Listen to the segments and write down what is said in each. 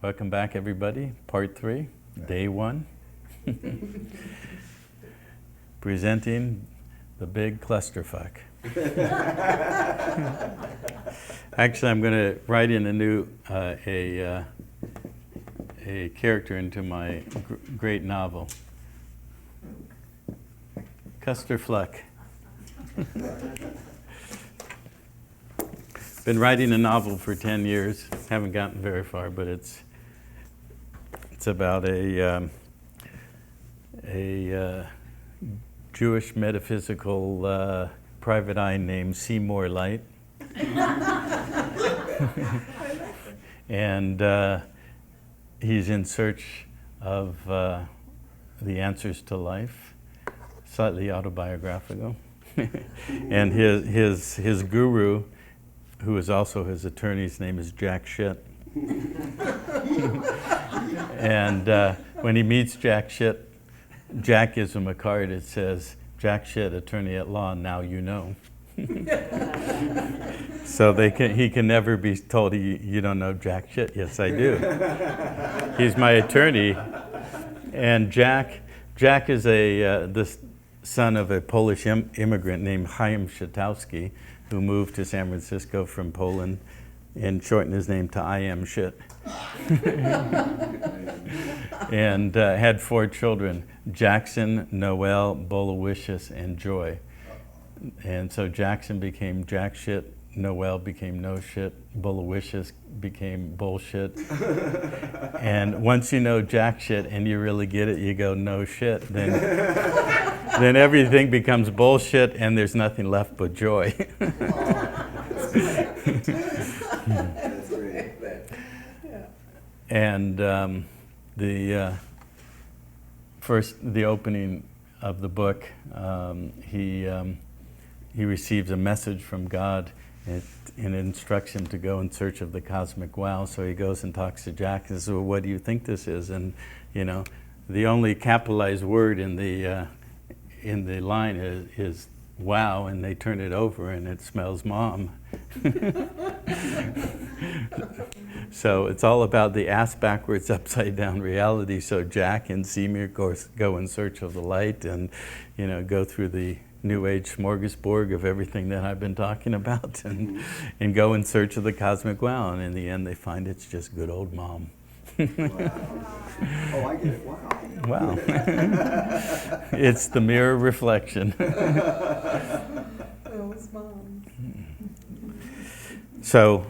Welcome back, everybody. Part 3, day 1. Presenting the big clusterfuck. Actually, I'm going to write in a new a character into my great novel. Clusterfuck. Been writing a novel for 10 years. Haven't gotten very far, but it's about a Jewish metaphysical private eye named Seymour Light. And he's in search of the answers to life, slightly autobiographical. And his guru, who is also his attorney's name is Jack Shit. And when he meets Jack Shit, Jack gives him a card that says, "Jack Shit, attorney at law, now you know." So he can never be told, you don't know Jack Shit. Yes, I do. He's my attorney. And Jack is the son of a Polish immigrant named Chaim Szytowski, who moved to San Francisco from Poland and shortened his name to I Am Shit. And had 4 children, Jackson, Noel, Bolowicious, and Joy. And so Jackson became Jack Shit, Noel became No Shit, Bolowicious became Bullshit. And once you know Jack Shit and you really get it, you go no shit, then everything becomes bullshit and there's nothing left but joy. That's great. And the opening of the book, he receives a message from God and instructs him to go in search of the cosmic wow. So he goes and talks to Jack and says, "Well, what do you think this is?" And the only capitalized word in the line is wow, and they turn it over and it smells mom. So it's all about the ass backwards, upside down reality. So Jack and Seymour go in search of the light and go through the New Age smorgasbord of everything that I've been talking about and go in search of the cosmic wow. And in the end, they find it's just good old mom. Wow. Oh, I get it. Wow. Wow. It's the mirror reflection. Those moms. So,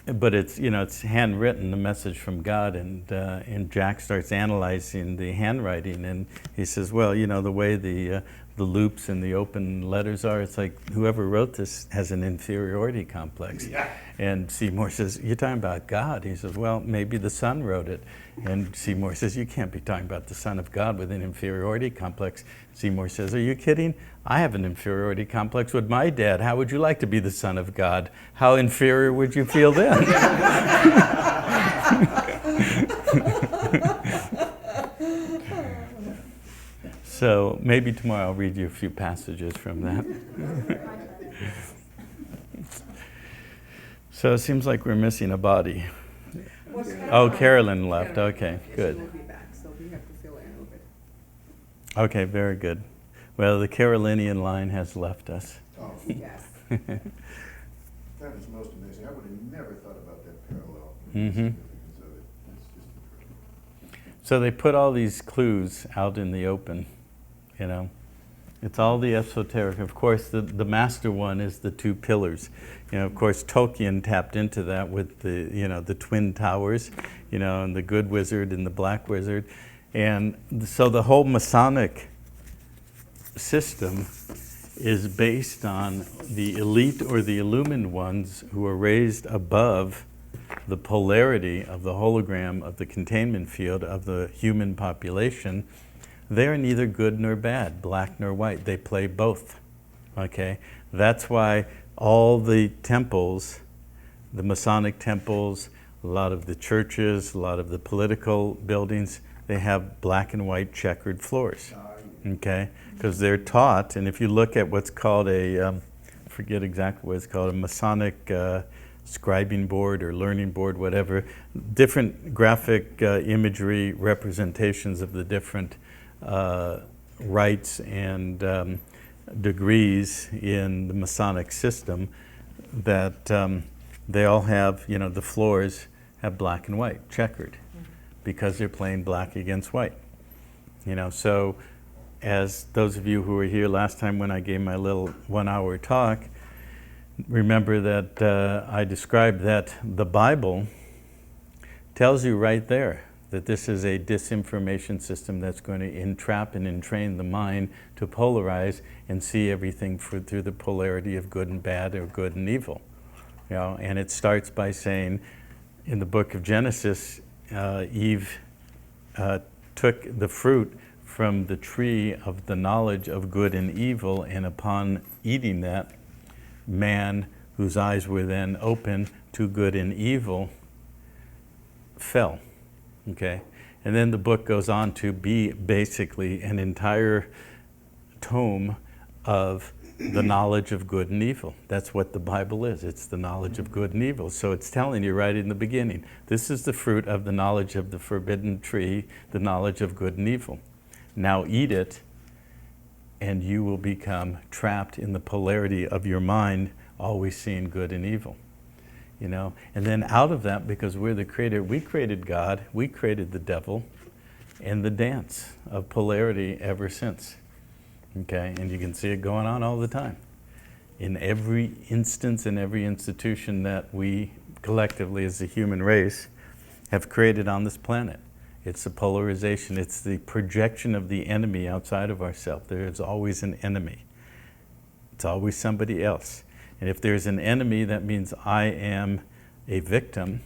but it's handwritten, the message from God, and Jack starts analyzing the handwriting, and he says, well, the way the loops and the open letters are, it's like whoever wrote this has an inferiority complex. Yeah. And Seymour says, you're talking about God. He says, well, maybe the Son wrote it. And Seymour says, you can't be talking about the Son of God with an inferiority complex. Seymour says, are you kidding? I have an inferiority complex with my dad. How would you like to be the Son of God? How inferior would you feel then? So maybe tomorrow I'll read you a few passages from that. So it seems like we're missing a body. Oh, Carolyn left. Okay, good. She will be back, so we have to fill in a little bit. Okay, very good. Well, the Carolinian line has left us. Oh, Yes. that is most amazing. I would have never thought about that parallel. Mhm. Significance of it. It's just incredible. So they put all these clues out in the open, It's all the esoteric. Of course, the master one is the 2 pillars. Of course, Tolkien tapped into that with the twin towers, and the good wizard and the black wizard. And so the whole Masonic system is based on the elite or the illumined ones who are raised above the polarity of the hologram of the containment field of the human population. They're neither good nor bad, black nor white. They play both, okay? That's why all the temples, the Masonic temples, a lot of the churches, a lot of the political buildings, they have black and white checkered floors, okay? Because they're taught, and if you look at what's called I forget exactly what it's called, a Masonic scribing board or learning board, whatever, different graphic imagery representations of the different rites and degrees in the Masonic system that they all have, you know, the floors have black and white, checkered, because they're playing black against white. You know, so as those of you who were here last time when I gave my little 1-hour talk, remember that I described that the Bible tells you right there that this is a disinformation system that's going to entrap and entrain the mind to polarize and see everything through the polarity of good and bad or good and evil. You know, and it starts by saying in the book of Genesis, Eve took the fruit from the tree of the knowledge of good and evil, and upon eating that, man, whose eyes were then open to good and evil, fell. Okay? And then the book goes on to be basically an entire tome of the knowledge of good and evil. That's what the Bible is. It's the knowledge of good and evil. So it's telling you right in the beginning, this is the fruit of the knowledge of the forbidden tree, the knowledge of good and evil. Now eat it, and you will become trapped in the polarity of your mind, always seeing good and evil. You know, and then out of that, because we're the creator, we created God, we created the devil, and the dance of polarity ever since. Okay, and you can see it going on all the time. In every instance, in every institution that we collectively as a human race have created on this planet. It's the polarization, it's the projection of the enemy outside of ourselves. There is always an enemy. It's always somebody else. And if there's an enemy, that means I am a victim,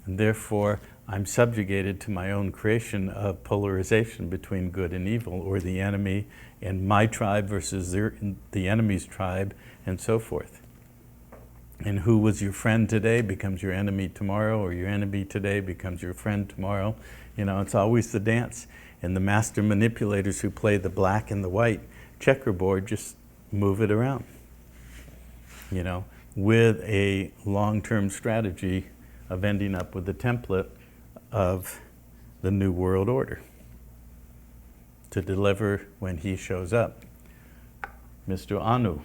and therefore I'm subjugated to my own creation of polarization between good and evil, or the enemy and my tribe versus the enemy's tribe, and so forth. And who was your friend today becomes your enemy tomorrow, or your enemy today becomes your friend tomorrow. You know, it's always the dance. And the master manipulators who play the black and the white checkerboard just move it around, you know, with a long-term strategy of ending up with the template of the New World Order to deliver when he shows up. Mr. Anu.